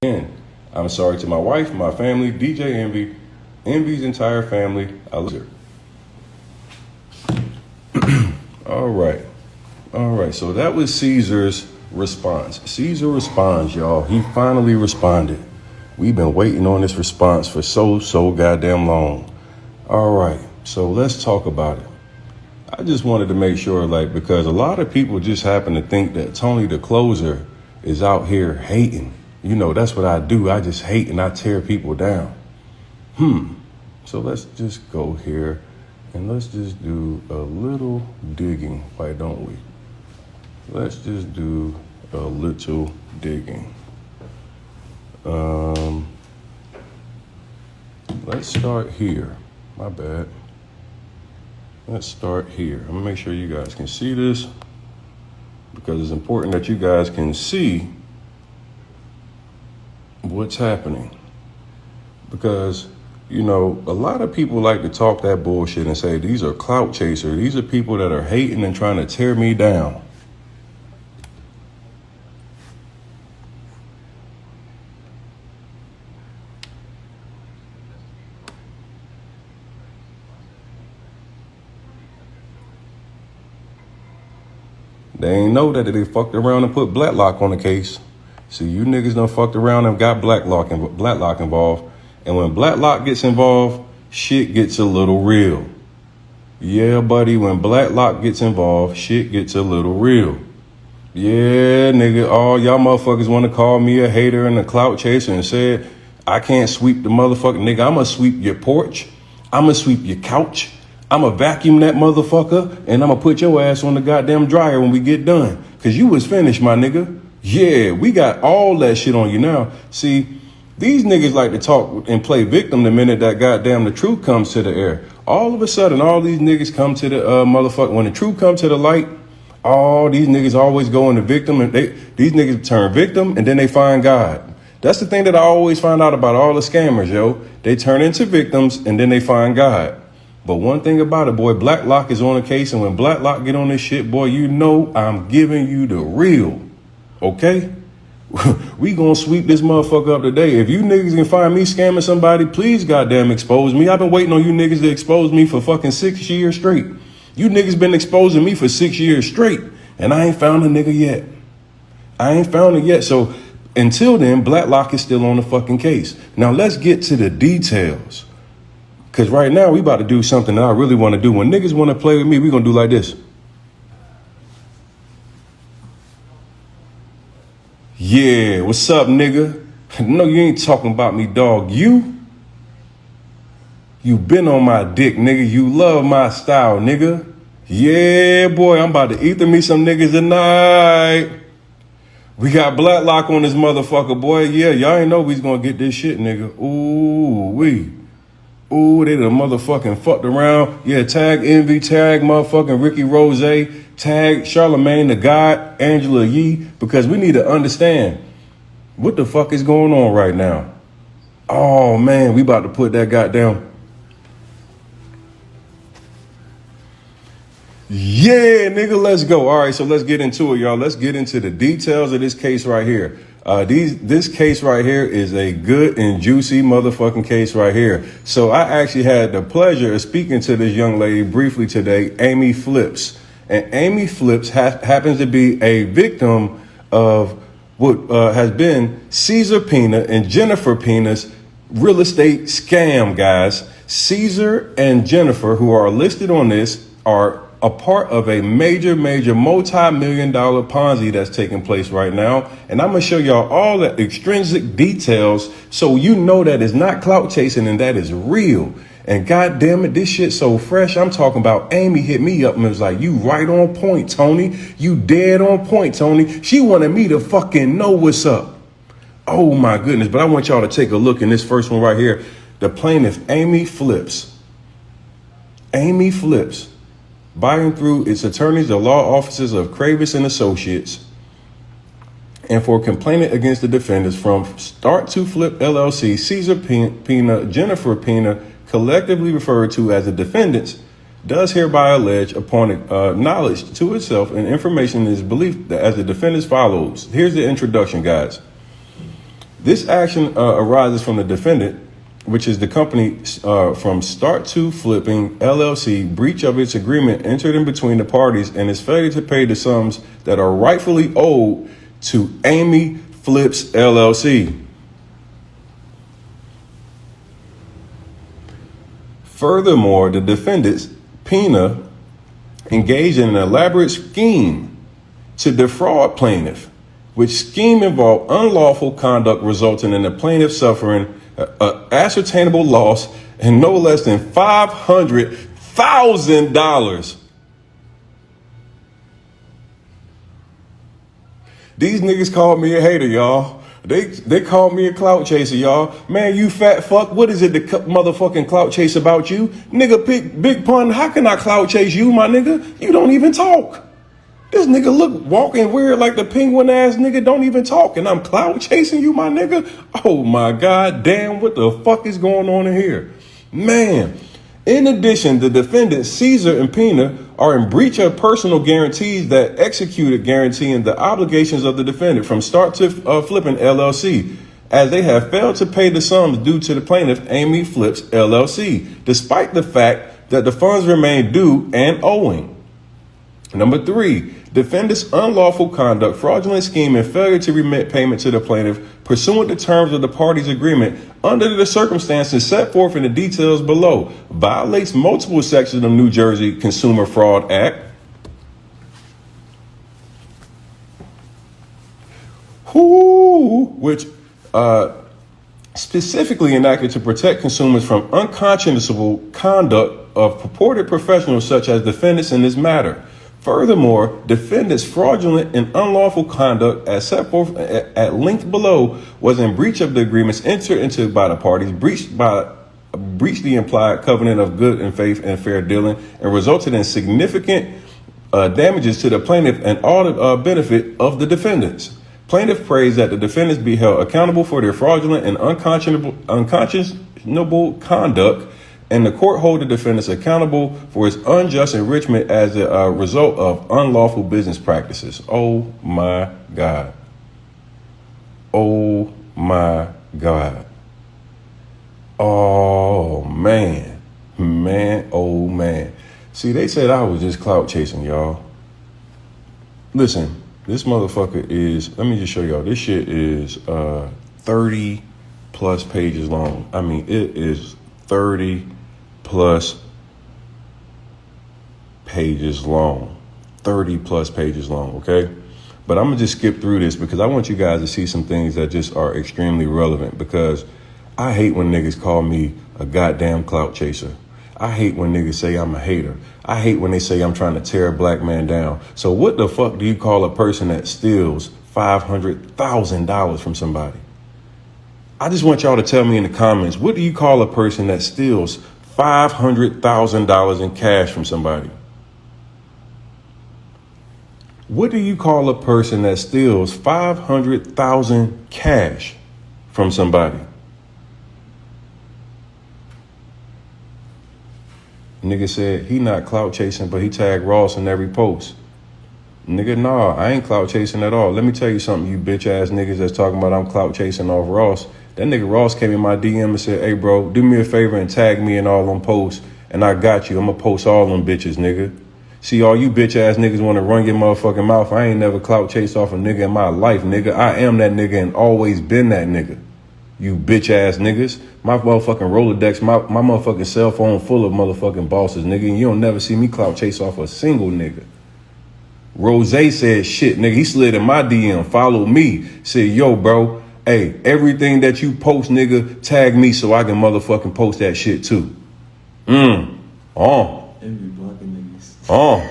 Again, I'm sorry to my wife, my family, DJ Envy, Envy's entire family. I love her. All right. So that was Cesar's response. Cesar responds, y'all. He finally responded. We've been waiting on this response for so goddamn long. All right. So let's talk about it. I just wanted to make sure, because a lot of people just happen to think that Tony the Closer is out here hating. You know, that's what I do. I just hate and I tear people down. So let's just go here and let's just do a little digging. Why don't we? Let's just do a little digging. Let's start here. My bad. Let's start here. I'm gonna make sure you guys can see this because it's important that you guys can see what's happening. Because, you know, a lot of people like to talk that bullshit and say, these are clout chasers. These are people that are hating and trying to tear me down. They ain't know that they fucked around and put Blacklock on the case. See, you niggas done fucked around and got Blacklock involved. And when Blacklock gets involved, shit gets a little real. Yeah, buddy, when Blacklock gets involved, shit gets a little real. Yeah, nigga, all y'all motherfuckers want to call me a hater and a clout chaser and said, I can't sweep the motherfucker. Nigga, I'ma sweep your porch. I'ma sweep your couch. I'ma vacuum that motherfucker and I'ma put your ass on the goddamn dryer when we get done. Cause you was finished, my nigga. Yeah, we got all that shit on you now. See, these niggas like to talk and play victim the minute that goddamn the truth comes to the air. All of a sudden, all these niggas come to the motherfucker. When the truth comes to the light, all these niggas always go into victim and these niggas turn victim and then they find God. That's the thing that I always find out about all the scammers, yo. They turn into victims and then they find God. But one thing about it, boy, Blacklock is on the case, and when Blacklock get on this shit, boy, you know I'm giving you the real, okay? We gonna sweep this motherfucker up today. If you niggas can find me scamming somebody, please goddamn expose me. I've been waiting on you niggas to expose me for fucking 6 years straight. You niggas been exposing me for 6 years straight, and I ain't found a nigga yet. I ain't found it yet. So until then, Blacklock is still on the fucking case. Now let's get to the details. Because right now, we about to do something that I really want to do. When niggas want to play with me, we going to do like this. Yeah, what's up, nigga? No, you ain't talking about me, dog. You been on my dick, nigga. You love my style, nigga. Yeah, boy, I'm about to ether me some niggas tonight. We got Blacklock on this motherfucker, boy. Yeah, y'all ain't know we was going to get this shit, nigga. Ooh, they done motherfucking fucked around. Yeah, tag Envy, tag motherfucking Ricky Rose, tag Charlemagne the God, Angela Yee, because we need to understand what the fuck is going on right now. Oh, man, we about to put that goddamn. Yeah, nigga, let's go. All right, so let's get into it, y'all. Let's get into the details of this case right here. This case right here is a good and juicy motherfucking case right here. So I actually had the pleasure of speaking to this young lady briefly today, Amy Flips. And Amy Flips happens to be a victim of what has been Cesar Pina and Jennifer Pina's real estate scam, guys. Cesar and Jennifer, who are listed on this, are a part of a major multi-million-dollar Ponzi that's taking place right now. And I'm going to show y'all all the extrinsic details so you know that it's not clout chasing and that is real. And God damn it, this shit so fresh. I'm talking about Amy hit me up and was like, you right on point, Tony. You dead on point, Tony. She wanted me to fucking know what's up. Oh my goodness. But I want y'all to take a look in this first one right here. The plaintiff, Amy Flips. Amy Flips. Buying through its attorneys, the law offices of Kravis and Associates, and for complaining against the defendants from Start to Flip LLC, Cesar Pina, Jennifer Pina, collectively referred to as the defendants, does hereby allege upon knowledge to itself and information is believed that as the defendants follows. Here's the introduction, guys. This action arises from the defendant, which is the company from Start to Flipping LLC, breach of its agreement entered in between the parties and its failure to pay the sums that are rightfully owed to Amy Flips LLC. Furthermore, the defendants, Pina, engaged in an elaborate scheme to defraud plaintiff, which scheme involved unlawful conduct resulting in the plaintiff suffering an ascertainable loss and no less than $500,000. These niggas called me a hater, y'all. They called me a clout chaser, y'all. Man, you fat fuck. What is it the motherfucking clout chase about you? Nigga, big pun. How can I clout chase you, my nigga? You don't even talk. This nigga look walking weird like the penguin ass nigga don't even talk. And I'm clout chasing you, my nigga? Oh my God damn, what the fuck is going on in here? Man. In addition, the defendants, Cesar and Pina, are in breach of personal guarantees that executed guaranteeing the obligations of the defendant from Start to Flipping LLC, as they have failed to pay the sums due to the plaintiff, Amy Flips LLC, despite the fact that the funds remain due and owing. Number 3, defendant's unlawful conduct, fraudulent scheme, and failure to remit payment to the plaintiff pursuant to terms of the parties' agreement under the circumstances set forth in the details below violates multiple sections of New Jersey Consumer Fraud Act, which specifically enacted to protect consumers from unconscionable conduct of purported professionals such as defendants in this matter. Furthermore, defendants' fraudulent and unlawful conduct, as set forth at length below, was in breach of the agreements entered into by the parties, breached the implied covenant of good and faith and fair dealing, and resulted in significant damages to the plaintiff and all the benefit of the defendants. Plaintiff prays that the defendants be held accountable for their fraudulent and unconscionable conduct, and the court hold the defendants accountable for his unjust enrichment as a result of unlawful business practices. Oh my God. Oh my God. Oh man. Man, oh man. See, they said I was just clout chasing, y'all. Listen, this motherfucker is, let me just show y'all. This shit is 30 plus pages long. I mean, it is 30 plus pages long. 30 plus pages long, okay? But I'm gonna just skip through this because I want you guys to see some things that just are extremely relevant, because I hate when niggas call me a goddamn clout chaser. I hate when niggas say I'm a hater. I hate when they say I'm trying to tear a black man down. So what the fuck do you call a person that steals $500,000 from somebody? I just want y'all to tell me in the comments, what do you call a person that steals $500,000 in cash from somebody? What do you call a person that steals $500,000 cash from somebody? Nigga said he not clout chasing, but he tagged Ross in every post. Nigga, nah, I ain't clout chasing at all. Let me tell you something, you bitch ass niggas that's talking about I'm clout chasing off Ross. That nigga Ross came in my DM and said, hey bro, do me a favor and tag me in all them posts, and I got you. I'm gonna post all them bitches, nigga. See, all you bitch ass niggas want to run your motherfucking mouth. I ain't never clout chased off a nigga in my life, nigga. I am that nigga and always been that nigga. You bitch ass niggas. My motherfucking Rolodex, my motherfucking cell phone full of motherfucking bosses, nigga. And you don't never see me clout chase off a single nigga. Rose said shit, nigga. He slid in my DM, follow me. Said, yo, bro, hey, everything that you post, nigga, tag me so I can motherfucking post that shit too. Oh. And be blocking niggas. Oh.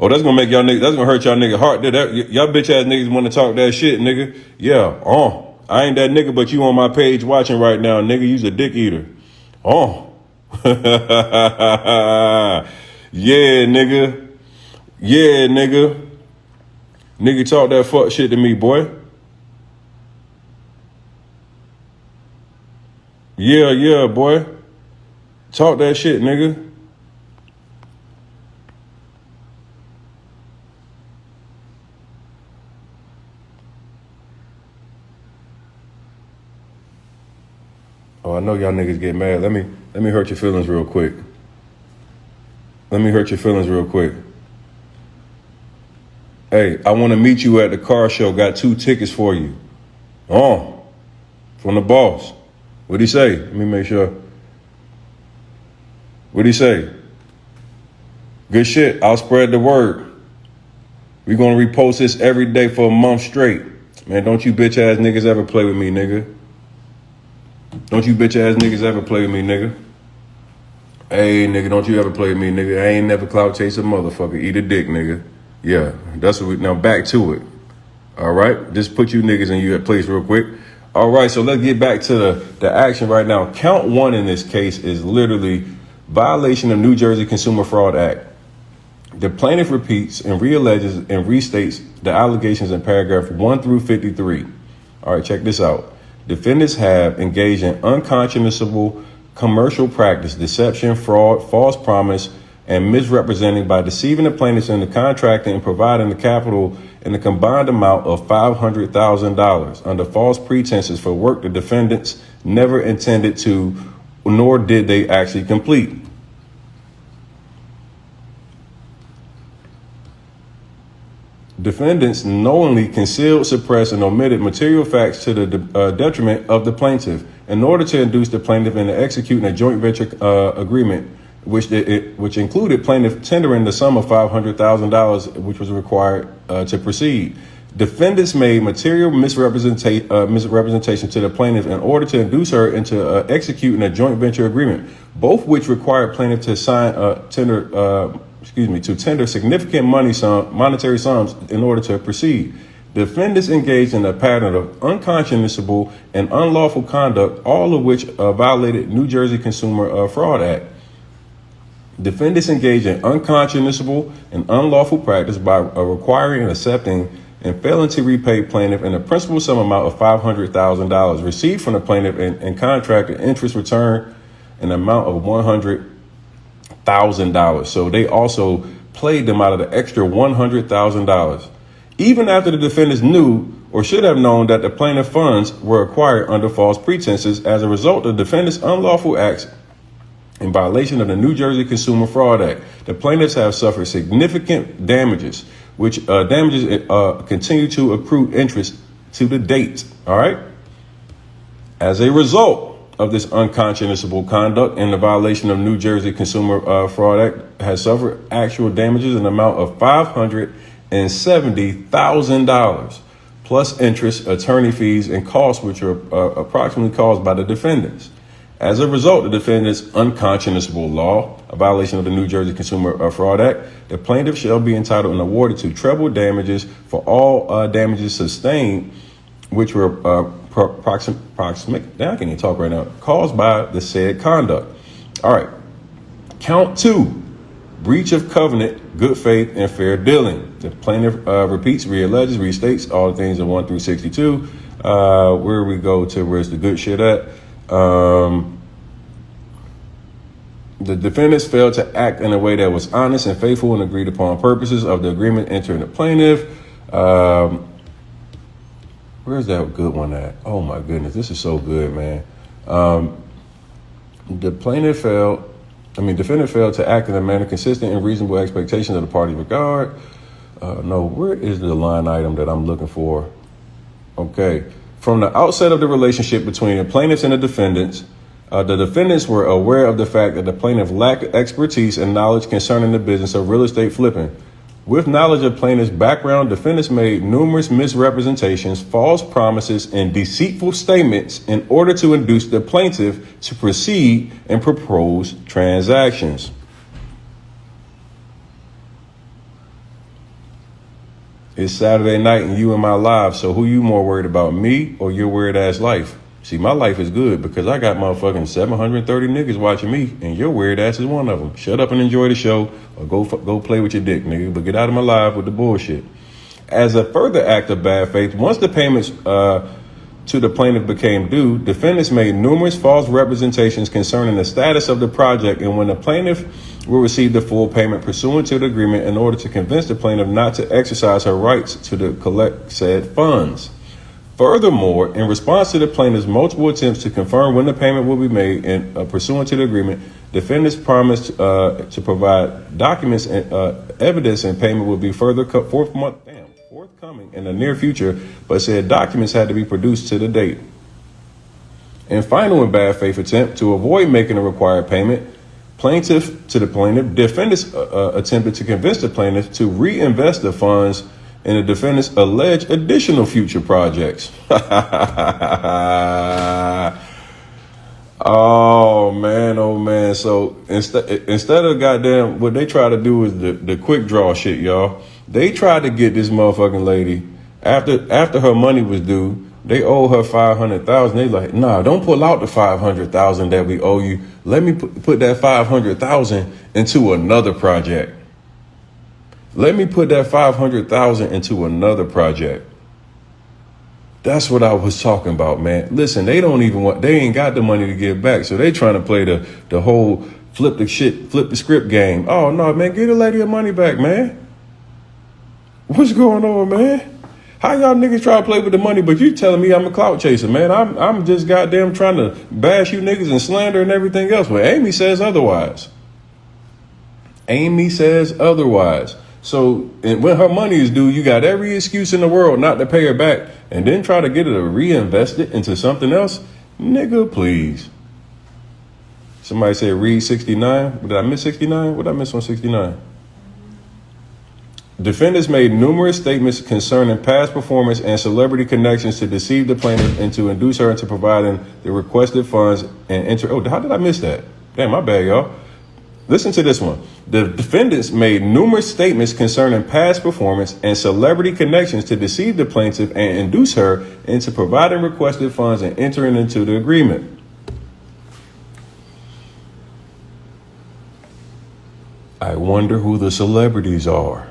Oh, that's gonna make y'all niggas, that's gonna hurt y'all nigga heart. Y'all bitch ass niggas wanna talk that shit, nigga. Yeah, I ain't that nigga, but you on my page watching right now, nigga. You's a dick eater. Yeah, nigga. Yeah, nigga. Nigga talk that fuck shit to me, boy. Yeah, boy. Talk that shit, nigga. Oh, I know y'all niggas get mad. Let me hurt your feelings real quick. Let me hurt your feelings real quick. Hey, I want to meet you at the car show. Got 2 tickets for you. Oh, from the boss. What'd he say? Let me make sure. What'd he say? Good shit. I'll spread the word. We're going to repost this every day for a month straight. Man, don't you bitch ass niggas ever play with me, nigga. Don't you bitch ass niggas ever play with me, nigga. Hey, nigga, don't you ever play with me, nigga. I ain't never clout chase a motherfucker. Eat a dick, nigga. Yeah, that's what we, now back to it. All right, just put you niggas in your place real quick. All right, so let's get back to the action right now. Count 1 in this case is literally violation of New Jersey Consumer Fraud Act. The plaintiff repeats and realleges and restates the allegations in paragraph 1 through 53. All right, check this out. Defendants have engaged in unconscionable commercial practice, deception, fraud, false promise, and misrepresenting by deceiving the plaintiffs into contracting and providing the capital in the combined amount of $500,000 under false pretenses for work the defendants never intended to, nor did they actually complete. Defendants knowingly concealed, suppressed, and omitted material facts to the detriment of the plaintiff in order to induce the plaintiff into executing a joint venture agreement, which included plaintiff tendering the sum of $500,000, which was required to proceed. Defendants made material misrepresentation to the plaintiff in order to induce her into executing a joint venture agreement, both which required plaintiff to sign to tender significant monetary sums in order to proceed. Defendants engaged in a pattern of unconscionable and unlawful conduct, all of which violated New Jersey Consumer Fraud Act. Defendants engaged in unconscionable and unlawful practice by requiring and accepting and failing to repay plaintiff in a principal sum amount of $500,000 received from the plaintiff and contracted interest return an amount of $100,000. So they also played them out of the extra $100,000. Even after the defendants knew or should have known that the plaintiff funds were acquired under false pretenses as a result of defendants' unlawful acts in violation of the New Jersey Consumer Fraud Act. The plaintiffs have suffered significant damages, which continue to accrue interest to the date. All right. As a result of this unconscionable conduct and the violation of New Jersey Consumer Fraud Act, has suffered actual damages in the amount of $570,000 plus interest, attorney fees, and costs, which are approximately caused by the defendants. As a result of the defendant's unconscionable law, a violation of the New Jersey Consumer Fraud Act, the plaintiff shall be entitled and awarded to treble damages for all damages sustained, which were approximate, now I can't even talk right now, caused by the said conduct. All right. Count 2, breach of covenant, good faith, and fair dealing. The plaintiff repeats, realleges, restates all the things in 1 through 62. Where we go to where's the good shit at? The defendants failed to act in a way that was honest and faithful and agreed upon purposes of the agreement entering the plaintiff. Where's that good one at? Oh my goodness, this is so good, man. Defendant failed to act in a manner consistent and reasonable expectations of the party's regard. No, where is the line item that I'm looking for? Okay. From the outset of the relationship between the plaintiffs and the defendants were aware of the fact that the plaintiff lacked expertise and knowledge concerning the business of real estate flipping. With knowledge of plaintiff's background, defendants made numerous misrepresentations, false promises, and deceitful statements in order to induce the plaintiff to proceed and propose transactions. It's Saturday night and you in my live, so who you more worried about, me or your weird ass life? See, my life is good because I got motherfucking 730 niggas watching me, and your weird ass is one of them. Shut up and enjoy the show, or go play with your dick, nigga, but get out of my live with the bullshit. As a further act of bad faith, once the payments to the plaintiff became due, defendants made numerous false representations concerning the status of the project and when the plaintiff will receive the full payment pursuant to the agreement in order to convince the plaintiff not to exercise her rights to collect said funds. Furthermore, in response to the plaintiff's multiple attempts to confirm when the payment will be made and pursuant to the agreement, defendants promised to provide documents and evidence, and payment will be further forthcoming in the near future, but said documents had to be produced to the date. And final and bad faith attempt to avoid making the required payment, defendants attempted to convince the plaintiff to reinvest the funds in the defendant's alleged additional future projects. Oh man. So instead of goddamn, what they try to do is the quick draw shit, y'all. They tried to get this motherfucking lady after her money was due. They owe her $500,000. They like, nah, don't pull out the $500,000 that we owe you. Let me put that $500,000 into another project. Let me put that $500,000 into another project. That's what I was talking about, man. Listen, they ain't got the money to give back. So they trying to play the whole flip the script game. Oh no, man, get the lady her money back, man. What's going on, man? How y'all niggas try to play with the money, but you telling me I'm a clout chaser, man? I'm just goddamn trying to bash you niggas and slander and everything else. But Amy says otherwise. So, and when her money is due, you got every excuse in the world not to pay her back, and then try to get her to reinvest it into something else. Nigga, please. Somebody said read 69. Did I miss 69? What did I miss on 69? Defendants made numerous statements concerning past performance and celebrity connections to deceive the plaintiff and to induce her into providing the requested funds and enter. Oh, how did I miss that? Damn, my bad, y'all. Listen to this one. The defendants made numerous statements concerning past performance and celebrity connections to deceive the plaintiff and induce her into providing requested funds and entering into the agreement. I wonder who the celebrities are.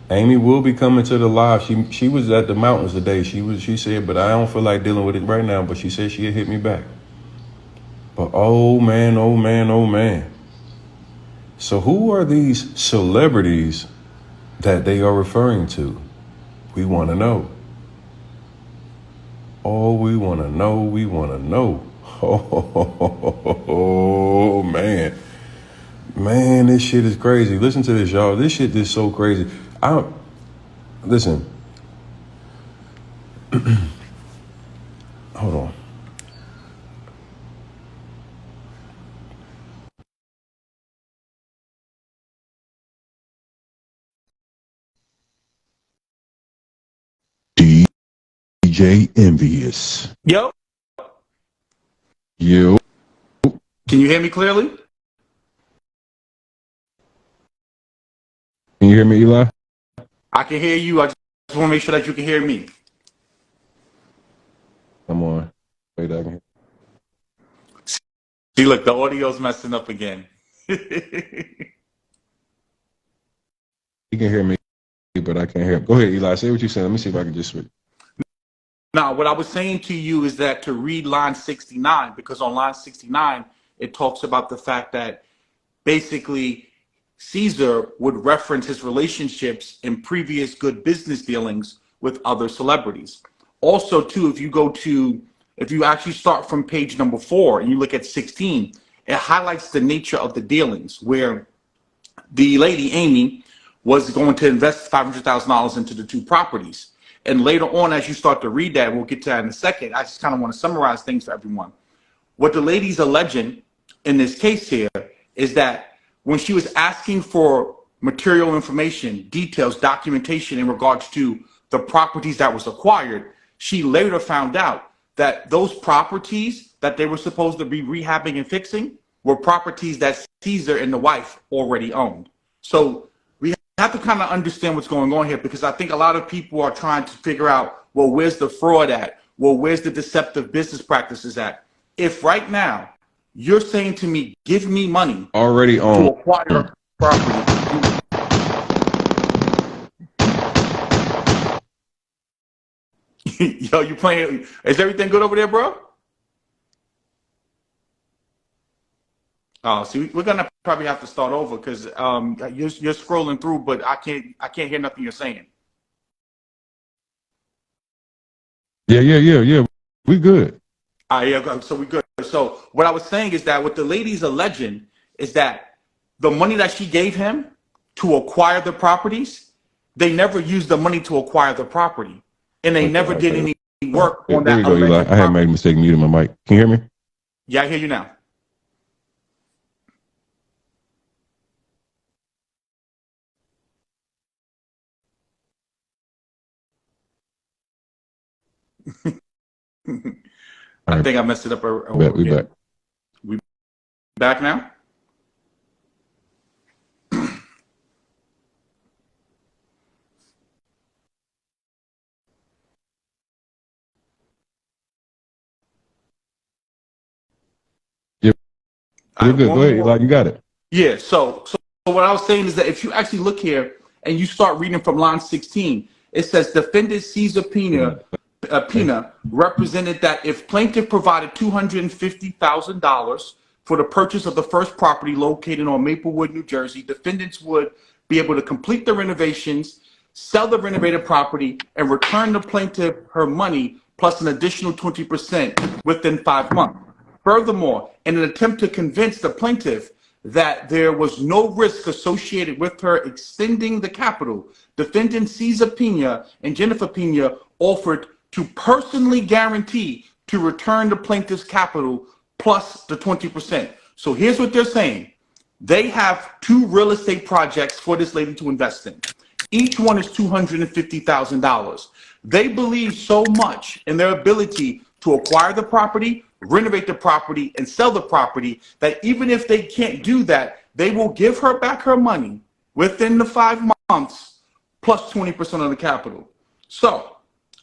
Amy will be coming to the live. She was at the mountains today. She said, but I don't feel like dealing with it right now. But she said she'd hit me back. But oh man. So who are these celebrities that they are referring to? We want to know. Oh, we want to know. Oh man. Man, this shit is crazy. Listen to this, y'all. This shit is so crazy. Listen. Hold on. DJ Envious. Yo. You. Can you hear me clearly? Can you hear me, Eli? I can hear you. I just want to make sure that you can hear me. Come on. Wait, I can hear. See, look, the audio's messing up again. You can hear me, but I can't hear. Go ahead, Eli. Say what you said. Let me see if I can just switch. Now, what I was saying to you is that to read line 69, because on line 69, it talks about the fact that basically Cesar would reference his relationships in previous good business dealings with other celebrities. Also, too, if you actually start from page number 4 and you look at 16, it highlights the nature of the dealings where the lady, Amy, was going to invest $500,000 into the 2 properties. And later on, as you start to read that, we'll get to that in a second, I just kind of want to summarize things for everyone. What the lady's alleging in this case here is that when she was asking for material information, details, documentation in regards to the properties that was acquired, she later found out that those properties that they were supposed to be rehabbing and fixing were properties that Cesar and the wife already owned. So we have to kind of understand what's going on here, because I think a lot of people are trying to figure out, well, where's the fraud at? Well, where's the deceptive business practices at? If right now you're saying to me, give me money already owned to acquire property. Yo, you playing? Is everything good over there, bro? Oh, see, we're gonna probably have to start over because you're scrolling through, but I can't hear nothing you're saying. Yeah. We good. Yeah, so we good. So what I was saying is that what the lady's alleging is that the money that she gave him to acquire the properties, they never used the money to acquire the property, and they never did Okay. any work on There we that go, Eli. alleged I had made a property. mistake muting my mic. Can you hear me? Yeah, I hear you now. All I right, think I messed it up we back. again. We back now? Yeah, All we're right, good. Go one ahead, more. Eli. You got it. Yeah, so what I was saying is that if you actually look here and you start reading from line 16, it says defendant Cesar Okay. Pena represented that if plaintiff provided $250,000 for the purchase of the first property located on Maplewood, New Jersey, defendants would be able to complete the renovations, sell the renovated property, and return the plaintiff her money plus an additional 20% within 5 months. Furthermore, in an attempt to convince the plaintiff that there was no risk associated with her extending the capital, defendant Cesar Pena and Jennifer Pena offered to personally guarantee to return the plaintiff's capital plus the 20%. So here's what they're saying. They have two real estate projects for this lady to invest in. Each one is $250,000. They believe so much in their ability to acquire the property, renovate the property, and sell the property that even if they can't do that, they will give her back her money within the 5 months plus 20% of the capital. So,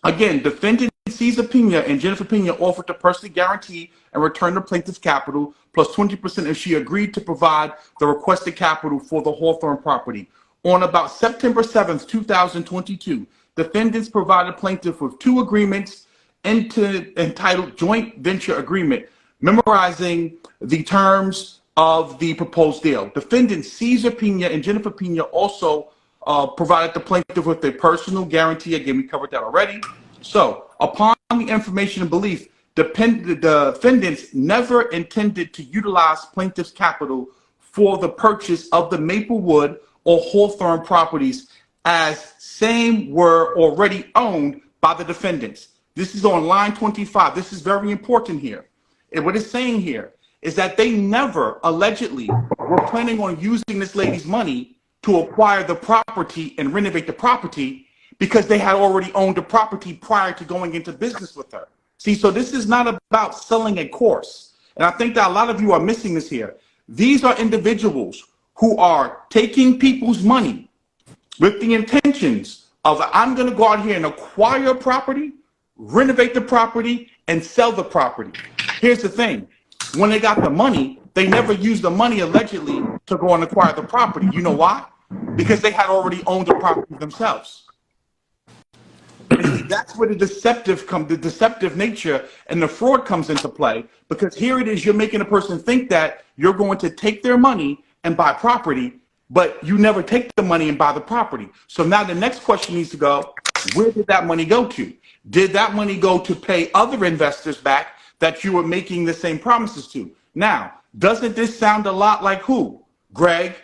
again, defendant Cesar Pena and Jennifer Pena offered to personally guarantee and return the plaintiff's capital plus 20% if she agreed to provide the requested capital for the Hawthorne property. On about September 7th, 2022, defendants provided plaintiff with two agreements entitled Joint Venture Agreement, memorizing the terms of the proposed deal. Defendants Cesar Pena and Jennifer Pena also provided the plaintiff with a personal guarantee. Again, we covered that already. So, upon the information and belief, the defendants never intended to utilize plaintiff's capital for the purchase of the Maplewood or Hawthorne properties, as same were already owned by the defendants. This is on line 25. This is very important here. And what it's saying here is that they never allegedly were planning on using this lady's money to acquire the property and renovate the property because they had already owned the property prior to going into business with her. See, so this is not about selling a course. And I think that a lot of you are missing this here. These are individuals who are taking people's money with the intentions of, I'm going to go out here and acquire property, renovate the property, and sell the property. Here's the thing. When they got the money, they never used the money allegedly to go and acquire the property. You know why? Because they had already owned the property themselves. And see, that's where the deceptive nature and the fraud comes into play, because here it is, you're making a person think that you're going to take their money and buy property, but you never take the money and buy the property. So now the next question needs to go, where did that money go to? Did that money go to pay other investors back that you were making the same promises to? Now, doesn't this sound a lot like who? Greg,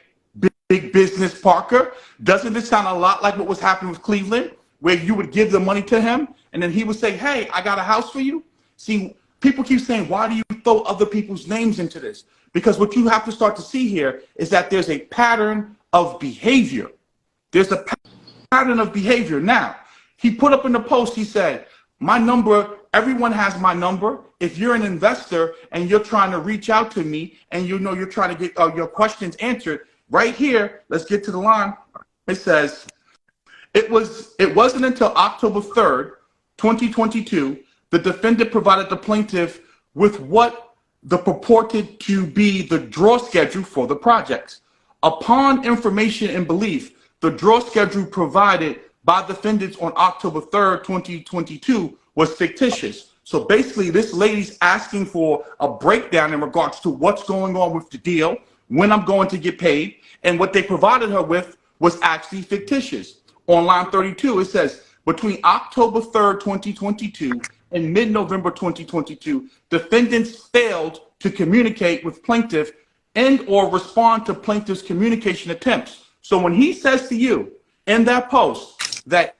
Big Business Parker? Doesn't this sound a lot like what was happening with Cleveland, where you would give the money to him and then he would say, hey, I got a house for you? See, people keep saying, why do you throw other people's names into this? Because what you have to start to see here is that there's a pattern of behavior. There's a pattern of behavior. Now, he put up in the post, he said, my number, everyone has my number. If you're an investor and you're trying to reach out to me and you know you're trying to get your questions answered, right here, let's get to the line. It says, it wasn't until October 3rd, 2022, the defendant provided the plaintiff with what the purported to be the draw schedule for the projects. Upon information and belief, the draw schedule provided by defendants on October 3rd, 2022 was fictitious. So basically, this lady's asking for a breakdown in regards to what's going on with the deal, when I'm going to get paid, and what they provided her with was actually fictitious. On line 32, it says, between October 3rd, 2022 and mid-November 2022, defendants failed to communicate with plaintiff and or respond to plaintiff's communication attempts. So when he says to you in that post that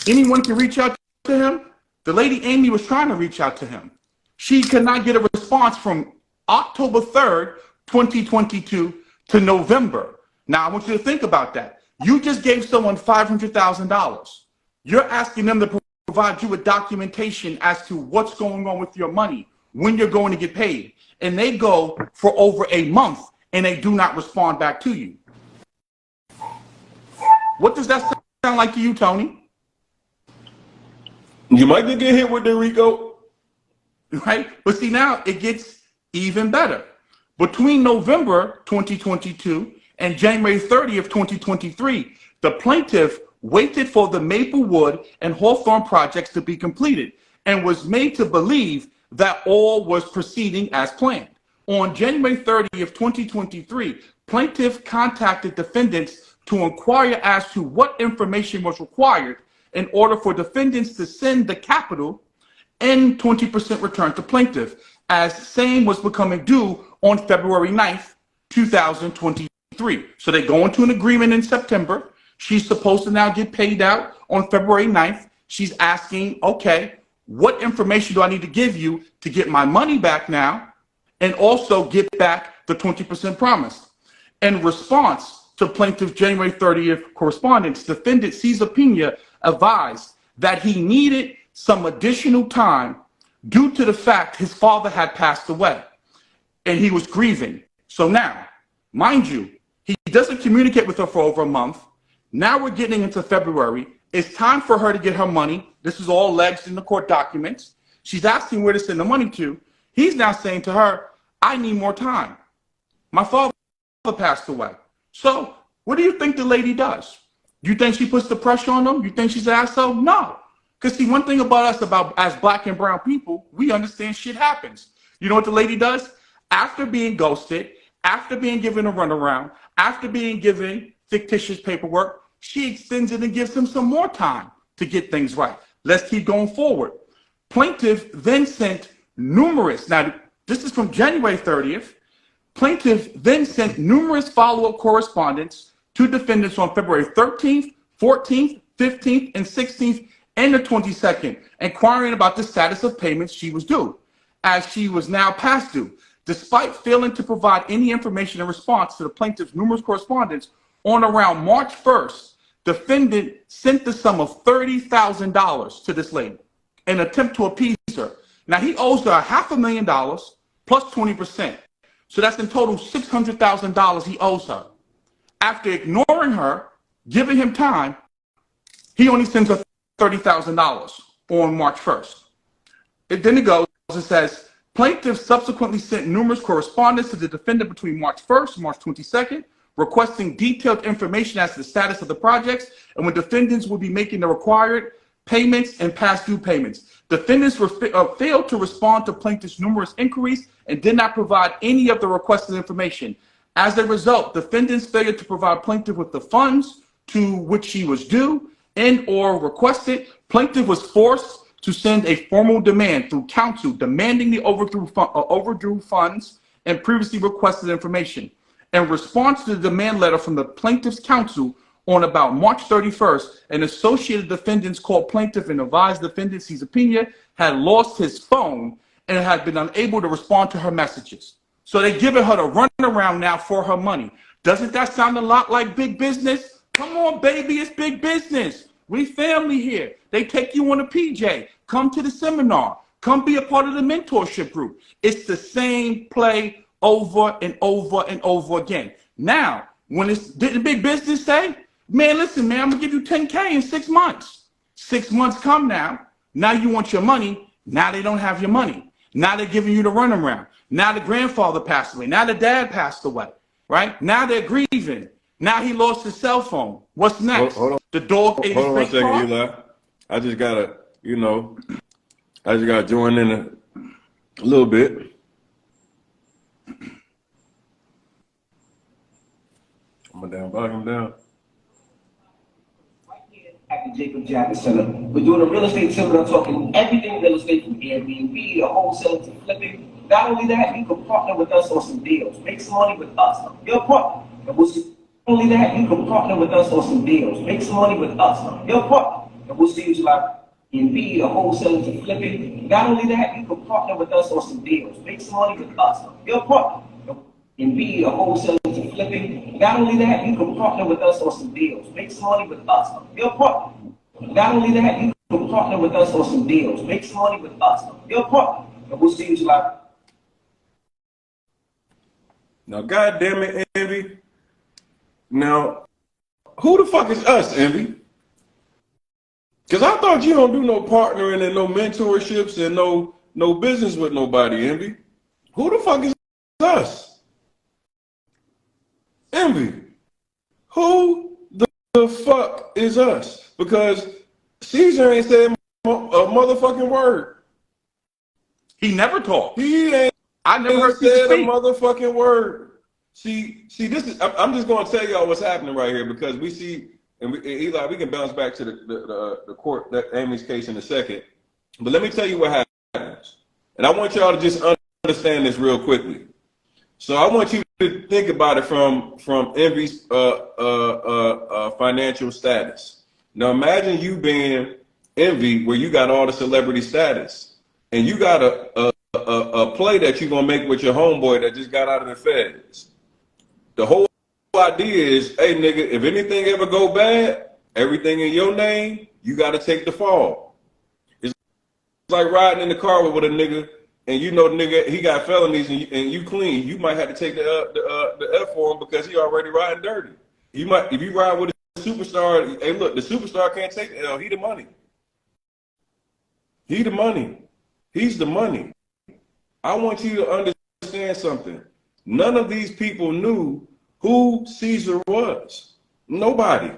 anyone can reach out to him, the lady Amy was trying to reach out to him. She could not get a response from October 3rd, 2022 to November. Now, I want you to think about that. You just gave someone $500,000. You're asking them to provide you with documentation as to what's going on with your money, when you're going to get paid. And they go for over a month and they do not respond back to you. What does that sound like to you, Tony? You might get hit with the Rico. Right? But see, now it gets even better. Between November 2022 and January 30th, 2023, the plaintiff waited for the Maplewood and Hawthorne projects to be completed and was made to believe that all was proceeding as planned. On January 30th, 2023, plaintiff contacted defendants to inquire as to what information was required in order for defendants to send the capital and 20% return to plaintiff, as same was becoming due on February 9th, 2023. So they go into an agreement in September. She's supposed to now get paid out on February 9th. She's asking, okay, what information do I need to give you to get my money back now and also get back the 20% promise? In response to plaintiff's January 30th correspondence, defendant Cesar advised that he needed some additional time due to the fact his father had passed away and he was grieving. So now, mind you, he doesn't communicate with her for over a month. Now we're getting into February. It's time for her to get her money. This is all alleged in the court documents. She's asking where to send the money to. He's now saying to her, I need more time. My father passed away. So what do you think the lady does? You think she puts the pressure on them? You think she's an asshole? No. Because see, one thing about us, as black and brown people, we understand shit happens. You know what the lady does? After being ghosted, after being given a runaround, after being given fictitious paperwork, she extends it and gives him some more time to get things right. Let's keep going forward. Plaintiff then sent numerous, now this is from January 30th, plaintiff then sent numerous follow-up correspondence to defendants on February 13th, 14th, 15th, and 16th, and the 22nd, inquiring about the status of payments she was due, as she was now past due. Despite failing to provide any information in response to the plaintiff's numerous correspondence, on around March 1st, defendant sent the sum of $30,000 to this lady in an attempt to appease her. Now, he owes her $500,000 plus 20%. So that's in total $600,000 he owes her. After ignoring her, giving him time, he only sends her $30,000 on March 1st. Then it goes, it says, plaintiff subsequently sent numerous correspondence to the defendant between March 1st and March 22nd, requesting detailed information as to the status of the projects and when defendants will be making the required payments and past due payments. Defendants failed to respond to plaintiff's numerous inquiries and did not provide any of the requested information. As a result, defendants failed to provide plaintiff with the funds to which she was due and or requested. Plaintiff was forced to send a formal demand through counsel demanding the overdue funds and previously requested information. In response to the demand letter from the plaintiff's counsel on about March 31st, an associated defendants called plaintiff and advised defendant Cesar had lost his phone and had been unable to respond to her messages. So they're giving her the runaround now for her money. Doesn't that sound a lot like big business? Come on, baby, it's big business. We family here. They take you on a PJ. Come to the seminar. Come be a part of the mentorship group. It's the same play over and over and over again. Now, when it's, did the big business say, man, listen, man, I'm gonna give you 10K in 6 months. 6 months come now. Now you want your money. Now they don't have your money. Now they're giving you the runaround. Now the grandfather passed away. Now the dad passed away, right? Now they're grieving. Now he lost his cell phone. What's next? Hold on. The dog ate his Hold on a fake second, car? Eli. I just gotta, I just got joined in a little bit. I'm gonna down volume down. At the Jacob Jackson Center. We're doing a real estate seminar talking everything real estate from Airbnb to wholesale to flipping. Not only that, you can partner with us on some deals. Make some money with us. Your partner. And we'll see. Not only that, you can partner with us on some deals. Make some money with us. Your partner. And we'll see you like Airbnb to wholesale to flipping. Not only that, you can partner with us on some deals. Make some money with us. Your partner. And be a wholesale to flipping. Not only that, you can partner with us on some deals. Make some money with us. Your partner. Not only that, you can partner with us on some deals. Make some money with us. Your partner. And we'll see you July. Now, goddamn it, Envy. Now, who the fuck is us, Envy? Because I thought you don't do no partnering and no mentorships and no business with nobody, Envy. Who the fuck is us? Envy, who the fuck is us? Because Cesar ain't said a motherfucking word. He never talked. He ain't I never heard said a speak. motherfucking word. See, this is. I'm just going to tell y'all what's happening right here because we see, and Eli, we can bounce back to the court, that Amy's case in a second. But let me tell you what happens, and I want y'all to just understand this real quickly. So I want you to think about it from Envy's financial status. Now imagine you being Envy, where you got all the celebrity status, and you got a play that you're gonna make with your homeboy that just got out of the feds. The whole idea is, hey nigga, if anything ever go bad, everything in your name, you got to take the fall. It's like riding in the car with a nigga. And you know the nigga, he got felonies and you clean. You might have to take the F for him because he already riding dirty. You might, if you ride with a superstar, hey look, the superstar can't take the L. He the money. He the money. He's the money. I want you to understand something. None of these people knew who Cesar was. Nobody.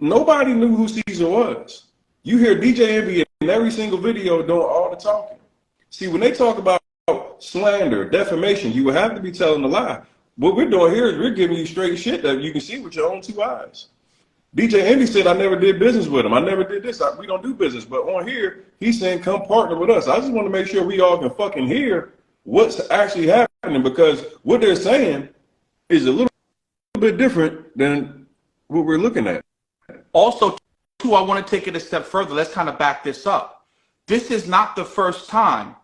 Nobody knew who Cesar was. You hear DJ Envy in every single video doing all the talking. See, when they talk about slander, defamation, you would have to be telling a lie. What we're doing here is we're giving you straight shit that you can see with your own two eyes. DJ Envy said, I never did business with him. I never did this. We don't do business. But on here, he's saying, come partner with us. I just want to make sure we all can fucking hear what's actually happening because what they're saying is a little bit different than what we're looking at. Also, too, I want to take it a step further. Let's kind of back this up. This is not the first time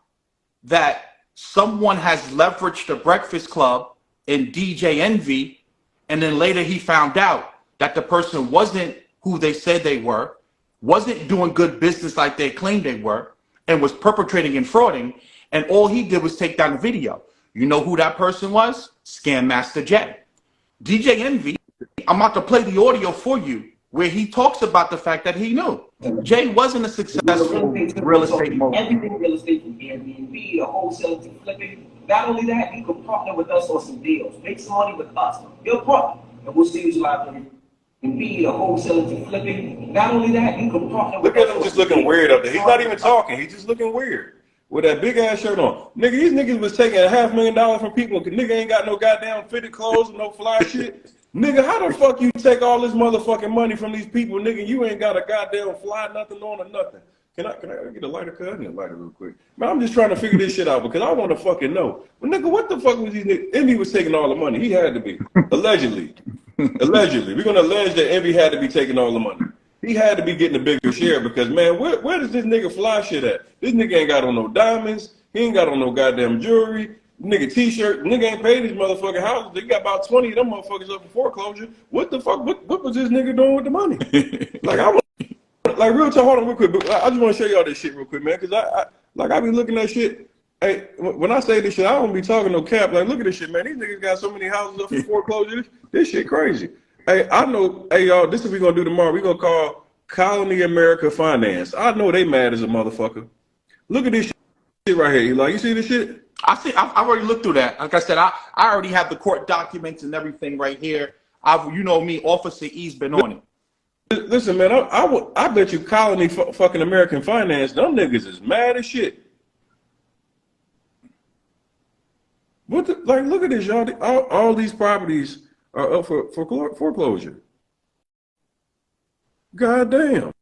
that someone has leveraged the Breakfast Club and DJ Envy, and then later he found out that the person wasn't who they said they were, wasn't doing good business like they claimed they were, and was perpetrating and frauding, and all he did was take down the video. You know who that person was? Scam Master Jay. DJ Envy, I'm about to play the audio for you, where he talks about the fact that he knew Jay wasn't a successful real estate mogul. Everything real estate from Airbnb to wholesale to flipping. Not only that, you can partner with us on some deals. Make some money with us. Your partner. And we'll see you July 30th. A wholesale to flipping. Not only that, you can partner with us. Look at him just looking weird up there. He's not even talking. He's just looking weird with that big ass shirt on. Nigga, these niggas was taking $500,000 from people. Nigga ain't got no goddamn fitted clothes and no fly shit. Nigga, how the fuck you take all this motherfucking money from these people, nigga? You ain't got a goddamn fly nothing on or nothing. Can I get a lighter? Cause I need a lighter real quick. Man, I'm just trying to figure this shit out because I want to fucking know. But nigga, what the fuck was these niggas? Envy was taking all the money. He had to be. Allegedly. Allegedly. We're gonna allege that Envy had to be taking all the money. He had to be getting a bigger share because man, where does this nigga fly shit at? This nigga ain't got on no diamonds. He ain't got on no goddamn jewelry. Nigga t-shirt, nigga ain't paid his motherfucking houses. They got about 20 of them motherfuckers up for foreclosure. What the fuck? What was this nigga doing with the money? Like real talk, hold on real quick. But I just want to show y'all this shit real quick, man. Cause I be looking at shit. Hey, when I say this shit, I don't be talking no cap. Like, look at this shit, man. These niggas got so many houses up for foreclosure. This shit crazy. Hey, I know. Hey, y'all, this is what we gonna do tomorrow. We gonna call Colony America Finance. I know they mad as a motherfucker. Look at this shit right here. Eli, you see this shit? I've already looked through that. Like I said, I already have the court documents and everything right here. You know me, Officer E's been on it. Listen, man, I bet you Colony fucking American Finance, them niggas is mad as shit. What the, like, look at this, y'all. All these properties are up for foreclosure. God damn.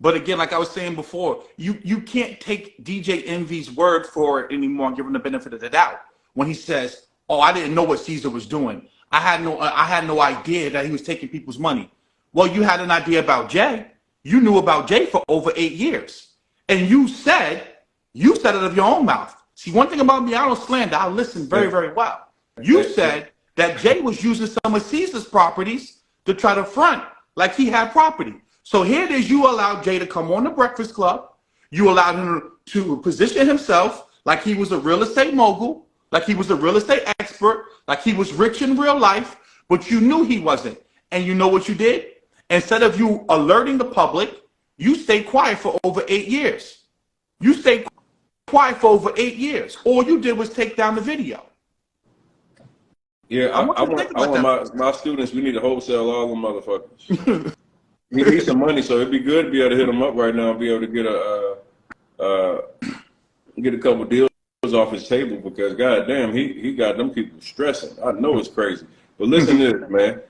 But again, like I was saying before, you can't take DJ Envy's word for it anymore and give him the benefit of the doubt when he says, "Oh, I didn't know what Cesar was doing. I had no idea that he was taking people's money." Well, you had an idea about Jay. You knew about Jay for over 8 years, and you said it of your own mouth. See, one thing about me, I don't slander. I listen very, Hey, very well. You said that Jay was using some of Caesar's properties to try to front like he had property. So here it is, you allowed Jay to come on the Breakfast Club. You allowed him to position himself like he was a real estate mogul, like he was a real estate expert, like he was rich in real life, but you knew he wasn't. And you know what you did? Instead of you alerting the public, you stayed quiet for over 8 years. You stayed quiet for over 8 years. All you did was take down the video. yeah, I want you to think I about want that. my students. We need to wholesale all them motherfuckers. We need some money, so it'd be good to be able to hit them up right now and be able to get a couple deals off his table because goddamn, he got them people stressing. I know it's crazy, but listen to this, man.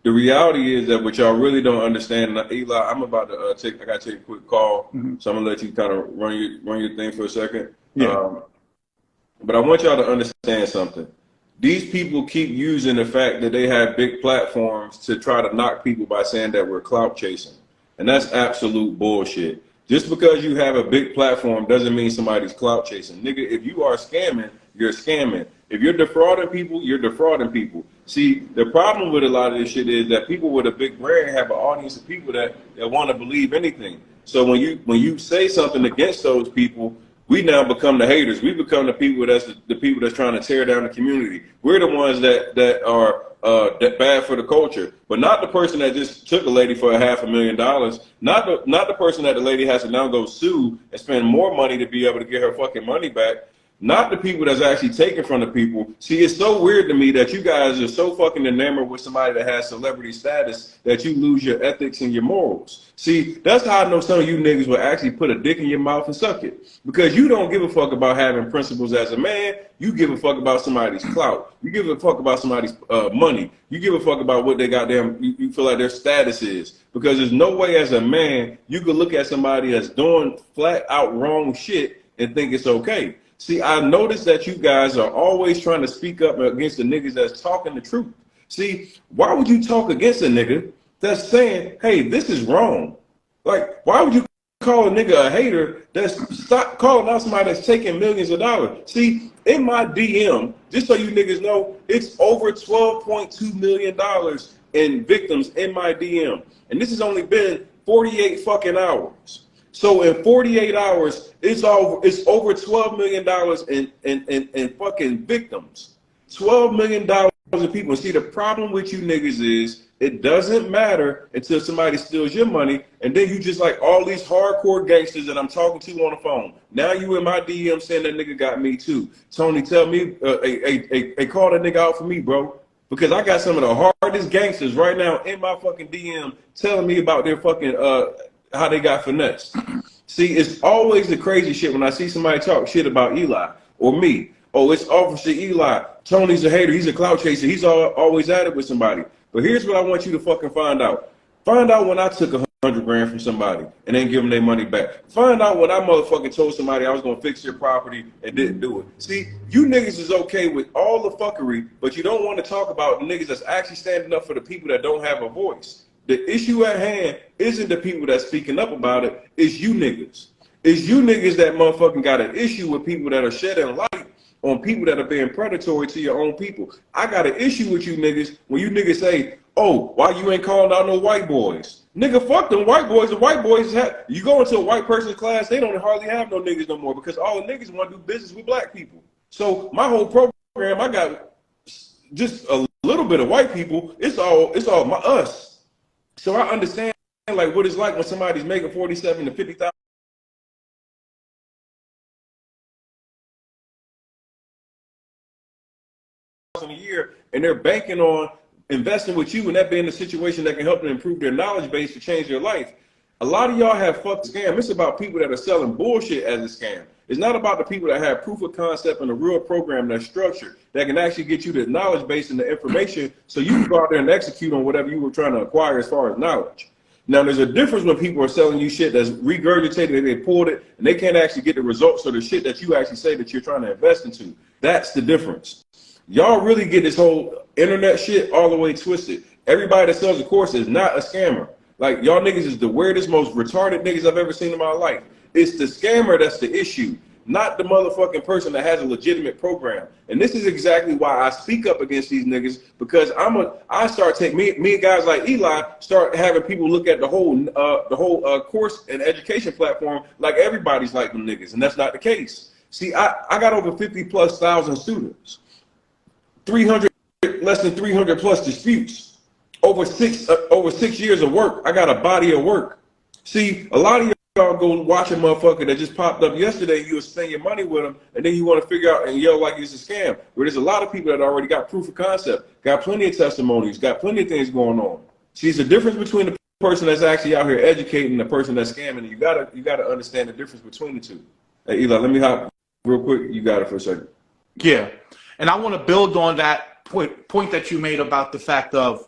The reality is that what y'all really don't understand, Eli. I'm about to I gotta take a quick call, so I'm gonna let you kind of run your thing for a second. Yeah. But I want y'all to understand something. These people keep using the fact that they have big platforms to try to knock people by saying that we're clout chasing. And that's absolute bullshit. Just because you have a big platform doesn't mean somebody's clout chasing. Nigga, if you are scamming, you're scamming. If you're defrauding people, you're defrauding people. See, the problem with a lot of this shit is that people with a big brand have an audience of people that want to believe anything. So when you say something against those people, we now become the haters. We become the people the people that's trying to tear down the community. We're the ones that are that bad for the culture, but not the person that just took a lady for $500,000. Not the person that the lady has to now go sue and spend more money to be able to get her fucking money back. Not the people that's actually taken from the people. See, it's so weird to me that you guys are so fucking enamored with somebody that has celebrity status that you lose your ethics and your morals. See, that's how I know some of you niggas will actually put a dick in your mouth and suck it. Because you don't give a fuck about having principles as a man. You give a fuck about somebody's clout. You give a fuck about somebody's money. You give a fuck about what they goddamn, you feel like their status is. Because there's no way as a man you could look at somebody that's doing flat out wrong shit and think it's okay. See, I noticed that you guys are always trying to speak up against the niggas that's talking the truth. See, why would you talk against a nigga that's saying, hey, this is wrong? Like, why would you call a nigga a hater that's stop calling out somebody that's taking millions of dollars? See, in my DM, just so you niggas know, it's over $12.2 million in victims in my DM. And this has only been 48 fucking hours. So in 48 hours, it's over $12 million in fucking victims. $12 million of people. See, the problem with you niggas is it doesn't matter until somebody steals your money, and then you just like all these hardcore gangsters that I'm talking to on the phone. Now you in my DM saying that nigga got me too. Tony, tell me, call that nigga out for me, bro. Because I got some of the hardest gangsters right now in my fucking DM telling me about their fucking how they got finessed. See, it's always the crazy shit when I see somebody talk shit about Eli or me. Oh, it's Officer Eli. Tony's a hater. He's a clout chaser. He's always at it with somebody. But here's what I want you to fucking find out. Find out when I took $100 from somebody and then give them their money back. Find out when I motherfucking told somebody I was gonna fix their property and didn't do it. See, you niggas is okay with all the fuckery, but you don't want to talk about the niggas that's actually standing up for the people that don't have a voice. The issue at hand isn't the people that's speaking up about it, it's you niggas. It's you niggas that motherfucking got an issue with people that are shedding light on people that are being predatory to your own people. I got an issue with you niggas when you niggas say, oh, why you ain't calling out no white boys? Nigga, fuck them white boys. The white boys, you go into a white person's class, they don't hardly have no niggas no more because all the niggas want to do business with black people. So my whole program, I got just a little bit of white people. It's all us. So I understand like what it's like when somebody's making 47 to 50,000 a year and they're banking on investing with you and that being a situation that can help them improve their knowledge base to change their life. A lot of y'all have fucked the scam. It's about people that are selling bullshit as a scam. It's not about the people that have proof of concept and a real program that's structured, that can actually get you the knowledge base and the information so you can go out there and execute on whatever you were trying to acquire as far as knowledge. Now, there's a difference when people are selling you shit that's regurgitated, they pulled it, and they can't actually get the results of the shit that you actually say that you're trying to invest into. That's the difference. Y'all really get this whole internet shit all the way twisted. Everybody that sells a course is not a scammer. Like, y'all niggas is the weirdest, most retarded niggas I've ever seen in my life. It's the scammer that's the issue, not the motherfucking person that has a legitimate program. And this is exactly why I speak up against these niggas, because I start taking me and guys like Eli start having people look at the whole course and education platform like everybody's like them niggas, and that's not the case. See, I got over 50,000+ students, 300 less than 300+ disputes. Over 6 years of work. I got a body of work. See, a lot of y'all go watch a motherfucker that just popped up yesterday. You will spend your money with them, and then you want to figure out and yell like it's a scam. Where there's a lot of people that already got proof of concept, got plenty of testimonies, got plenty of things going on. See, it's the difference between the person that's actually out here educating and the person that's scamming. You gotta understand the difference between the two. Hey, Eli, let me hop real quick. You got it for a second. Yeah, and I want to build on that point that you made about the fact of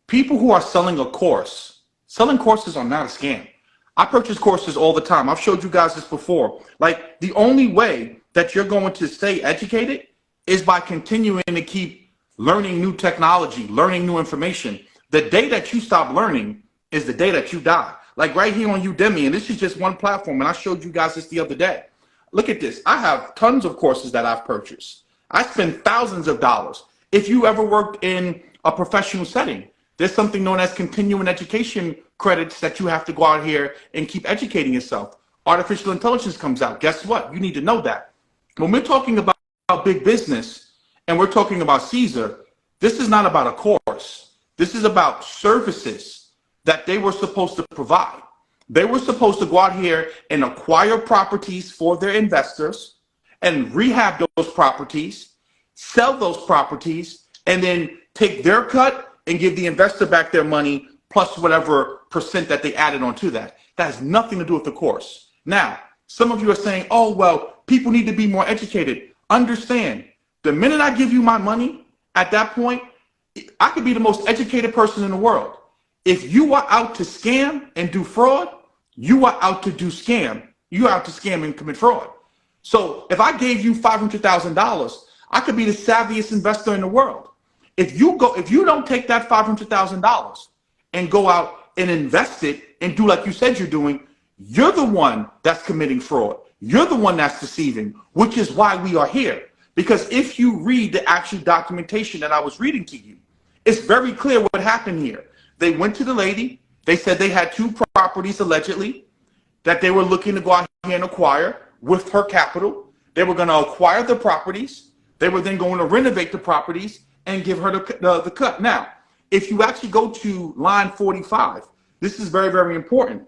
people who are selling a course. Selling courses are not a scam. I purchase courses all the time. I've showed you guys this before. Like, the only way that you're going to stay educated is by continuing to keep learning new technology, learning new information. The day that you stop learning is the day that you die. Like right here on Udemy, and this is just one platform, and I showed you guys this the other day. Look at this. I have tons of courses that I've purchased. I spend thousands of dollars. If you ever worked in a professional setting, there's something known as continuing education credits that you have to go out here and keep educating yourself. Artificial intelligence comes out. Guess what? You need to know that. When we're talking about big business and we're talking about Cesar, this is not about a course. This is about services that they were supposed to provide. They were supposed to go out here and acquire properties for their investors and rehab those properties, sell those properties, and then take their cut and give the investor back their money plus whatever percent that they added onto that. That has nothing to do with the course. Now, some of you are saying, oh, well, people need to be more educated. Understand, the minute I give you my money, at that point, I could be the most educated person in the world. If you are out to scam and do fraud, you are out to do scam. You are out to scam and commit fraud. So if I gave you $500,000, I could be the savviest investor in the world. If you don't take that $500,000 and go out and invest it and do like you said you're doing, you're the one that's committing fraud. You're the one that's deceiving, which is why we are here. Because if you read the actual documentation that I was reading to you, it's very clear what happened here. They went to the lady. They said they had 2 properties allegedly that they were looking to go out here and acquire with her capital. They were going to acquire the properties. They were then going to renovate the properties and give her the cut. Now, if you actually go to line 45, this is very, very important.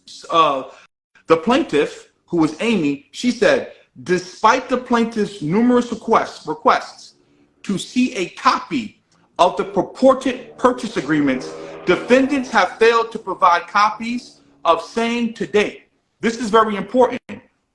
The plaintiff, who was Amy, she said, despite the plaintiff's numerous requests to see a copy of the purported purchase agreements, defendants have failed to provide copies of same to date. This is very important.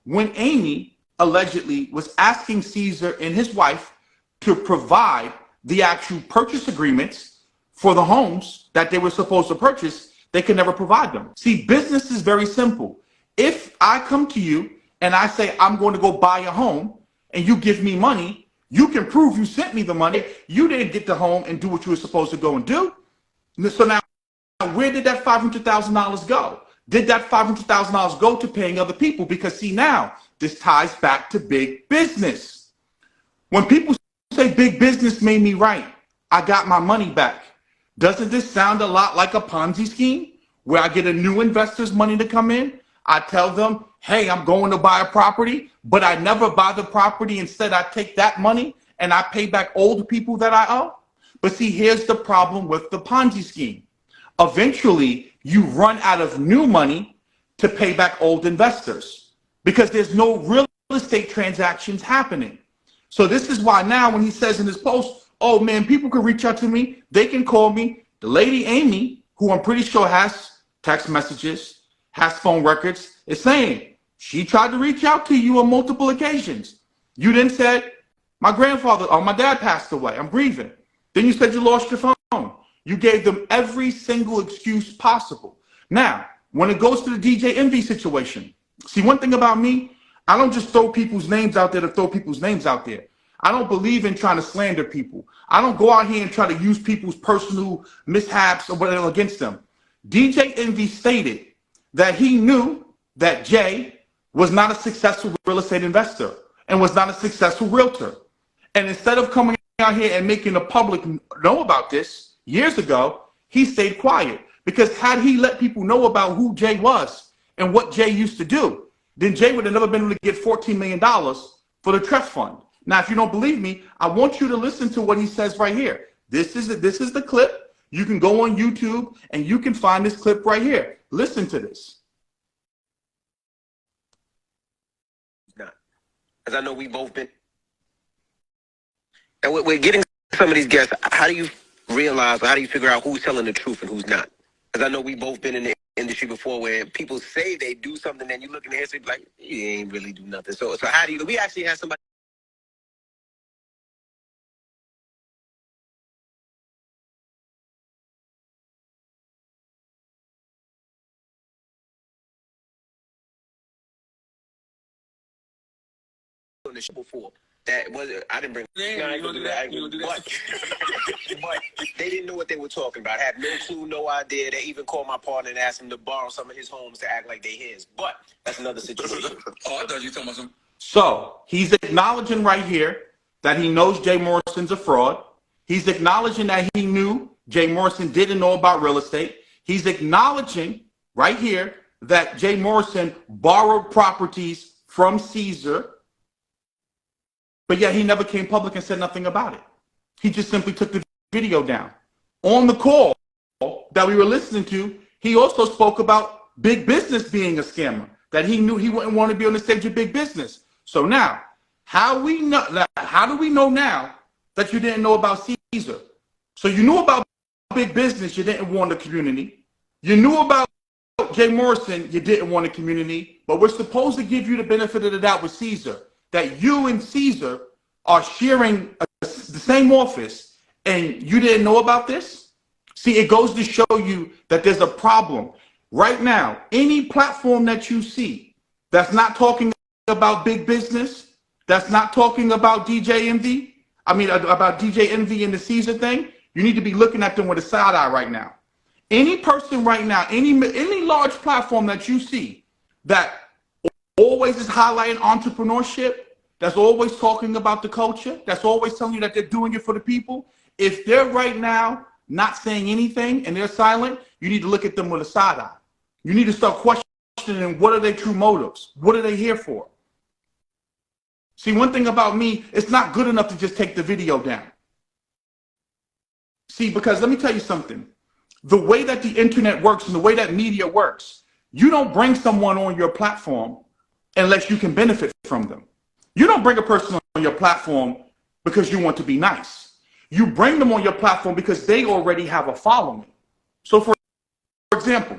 When Amy allegedly was asking Cesar and his wife to provide the actual purchase agreements for the homes that they were supposed to purchase, they could never provide them. See, business is very simple. If I come to you and I say I'm going to go buy a home and you give me money, you can prove you sent me the money. You didn't get the home and do what you were supposed to go and do. So now, where did that $500,000 go? Did that $500,000 go to paying other people? Because see, now this ties back to big business. When people say big business made me right, I got my money back. Doesn't this sound a lot like a Ponzi scheme where I get a new investor's money to come in? I tell them, hey, I'm going to buy a property, but I never buy the property. Instead, I take that money and I pay back old people that I owe. But see, here's the problem with the Ponzi scheme. Eventually, you run out of new money to pay back old investors because there's no real estate transactions happening. So this is why now when he says in his post, Oh man, people can reach out to me. They can call me. The lady Amy, who I'm pretty sure has text messages, has phone records, is saying she tried to reach out to you on multiple occasions. You then said, my grandfather or my dad passed away. I'm grieving. Then you said you lost your phone. You gave them every single excuse possible. Now, when it goes to the DJ Envy situation, see, one thing about me, I don't just throw people's names out there to throw people's names out there. I don't believe in trying to slander people. I don't go out here and try to use people's personal mishaps or whatever against them. DJ Envy stated that he knew that Jay was not a successful real estate investor and was not a successful realtor. And instead of coming out here and making the public know about this years ago, he stayed quiet. Because had he let people know about who Jay was and what Jay used to do, then Jay would have never been able to get $14 million for the trust fund. Now, if you don't believe me, I want you to listen to what he says right here. This is the clip. You can go on YouTube and you can find this clip right here. Listen to this. Not, as I know we both been, and we're getting some of these guests. How do you realize, or how do you figure out who's telling the truth and who's not? As I know we both been in the industry before, where people say they do something, and you look in the history like you ain't really do nothing. So how do you? We actually had somebody. On the show before that was I didn't bring. No, I ain't gonna do that. But they didn't know what they were talking about. Had no clue, no idea. They even called my partner and asked him to borrow some of his homes to act like they his. But that's another situation. Oh, I thought you were talking about some. So he's acknowledging right here that he knows Jay Morrison's a fraud. He's acknowledging that he knew Jay Morrison didn't know about real estate. He's acknowledging right here that Jay Morrison borrowed properties from Cesar. But yet he never came public and said nothing about it. He just simply took the video down. On the call that we were listening to, he also spoke about big business being a scammer, that he knew he wouldn't want to be on the stage of big business. So now, how do we know now that you didn't know about Cesar? So you knew about big business, you didn't want the community. You knew about Jay Morrison, you didn't want the community. But we're supposed to give you the benefit of the doubt with Cesar, that you and Cesar are sharing the same office and you didn't know about this? See, it goes to show you that there's a problem. Right now, any platform that you see that's not talking about big business, that's not talking about DJ Envy, about DJ Envy and the Cesar thing, you need to be looking at them with a side eye right now. Any person right now, any large platform that you see that always is highlighting entrepreneurship, that's always talking about the culture, that's always telling you that they're doing it for the people, if they're right now not saying anything and they're silent, you need to look at them with a side eye. You need to start questioning, what are their true motives? What are they here for? See, one thing about me, it's not good enough to just take the video down. See, because let me tell you something. The way that the internet works and the way that media works, you don't bring someone on your platform unless you can benefit from them. You don't bring a person on your platform because you want to be nice. You bring them on your platform because they already have a following. So for example,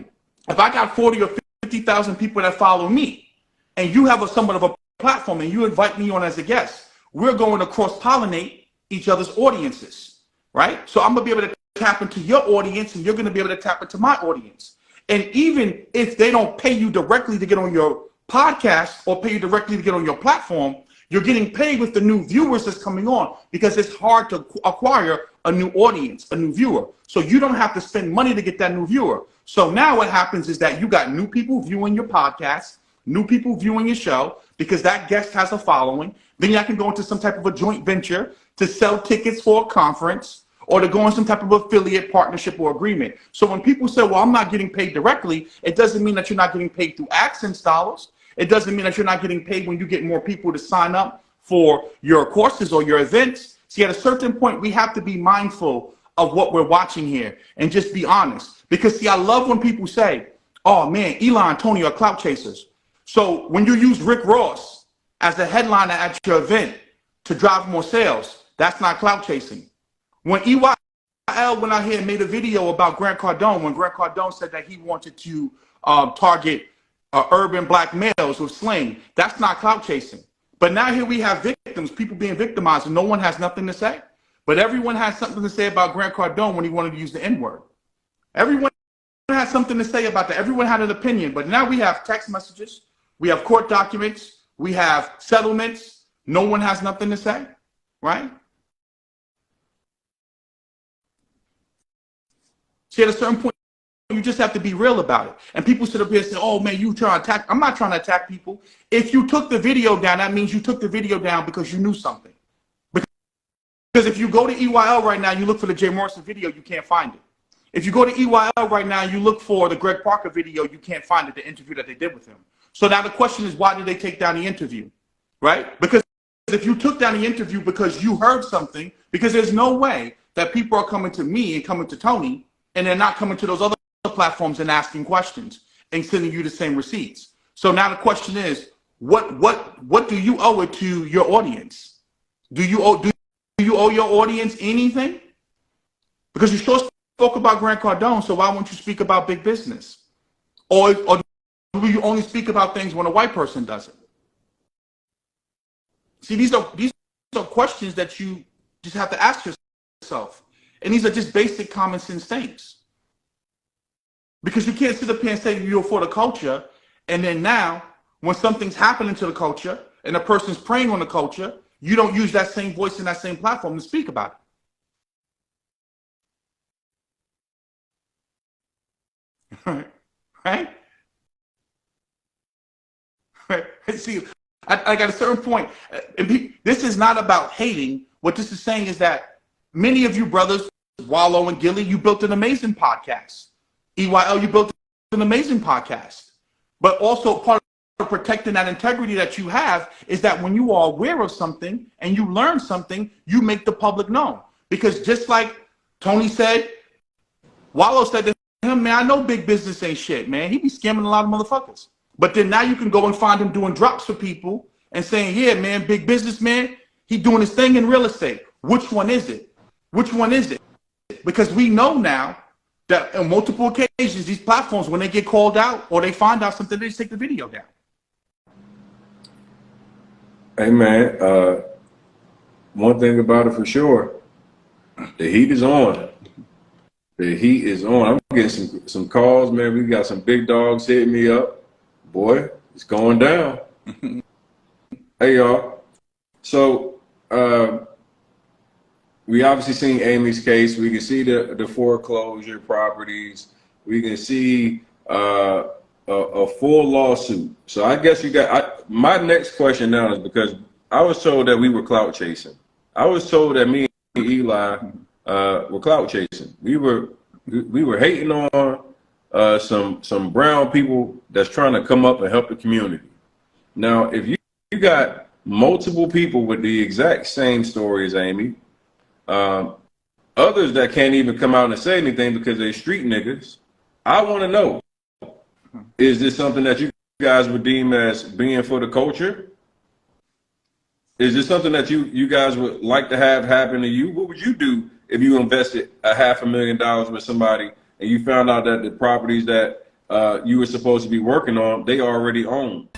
if I got 40 or 50,000 people that follow me and you have somewhat of a platform and you invite me on as a guest, we're going to cross-pollinate each other's audiences, right? So I'm going to be able to tap into your audience and you're going to be able to tap into my audience. And even if they don't pay you directly to get on your podcast or pay you directly to get on your platform, you're getting paid with the new viewers that's coming on because it's hard to acquire a new audience, a new viewer. So you don't have to spend money to get that new viewer. So now what happens is that you got new people viewing your podcast, new people viewing your show because that guest has a following. Then y'all can go into some type of a joint venture to sell tickets for a conference or to go on some type of affiliate partnership or agreement. So when people say, well, I'm not getting paid directly, it doesn't mean that you're not getting paid through AdSense dollars. It doesn't mean that you're not getting paid when you get more people to sign up for your courses or your events. See, at a certain point, we have to be mindful of what we're watching here and just be honest. Because, see, I love when people say, oh, man, Elon, Tony are clout chasers. So when you use Rick Ross as the headliner at your event to drive more sales, that's not clout chasing. When EYL went out here and made a video about Grant Cardone, when Grant Cardone said that he wanted to target urban black males with slang, that's not clout chasing. But now here we have victims, people being victimized, and no one has nothing to say. But everyone has something to say about Grant Cardone when he wanted to use the N-word. Everyone had something to say about that. Everyone had an opinion. But now we have text messages, we have court documents, we have settlements. No one has nothing to say, right? See, at a certain point, you just have to be real about it. And people sit up here and say, oh, man, you trying to attack. I'm not trying to attack people. If you took the video down, that means you took the video down because you knew something. Because if you go to EYL right now, you look for the Jay Morrison video, you can't find it. If you go to EYL right now, you look for the Greg Parker video, you can't find it, the interview that they did with him. So now the question is, why did they take down the interview, right? Because if you took down the interview because you heard something, because there's no way that people are coming to me and coming to Tony and they're not coming to those other platforms and asking questions and sending you the same receipts. So now the question is, what do you owe it to your audience? Do you owe your audience anything? Because you sure spoke about Grant Cardone, so why won't you speak about big business? Or do you only speak about things when a white person does it? See, these are questions that you just have to ask yourself. And these are just basic common sense things. Because you can't sit up here and say you're for the culture, and then now, when something's happening to the culture and a person's preying on the culture, you don't use that same voice and that same platform to speak about it. Right? See, I got a certain point. This is not about hating. What this is saying is that many of you brothers, Wallow and Gilly, you built an amazing podcast. EYL, you built an amazing podcast. But also part of protecting that integrity that you have is that when you are aware of something and you learn something, you make the public know. Because just like Tony said, Wallow said to him, man, I know big business ain't shit, man. He be scamming a lot of motherfuckers. But then now you can go and find him doing drops for people and saying, yeah, man, big business, man, he doing his thing in real estate. Which one is it? Which one is it? Because we know now that on multiple occasions, these platforms, when they get called out or they find out something, they just take the video down. Hey, man, one thing about it for sure, the heat is on. The heat is on. I'm getting some calls, man. We got some big dogs hitting me up. Boy, it's going down. Hey, y'all. So, we obviously seen Amy's case. We can see the foreclosure properties. We can see a full lawsuit. So I guess my next question now is, because I was told that we were clout chasing. I was told that me and Eli were clout chasing. We were hating on some brown people that's trying to come up and help the community. Now, if you got multiple people with the exact same story as Amy, others that can't even come out and say anything because they're street niggas, I want to know, is this something that you guys would deem as being for the culture? Is this something that you guys would like to have happen to you? What would you do if you invested $500,000 with somebody and you found out that the properties that you were supposed to be working on, they already own?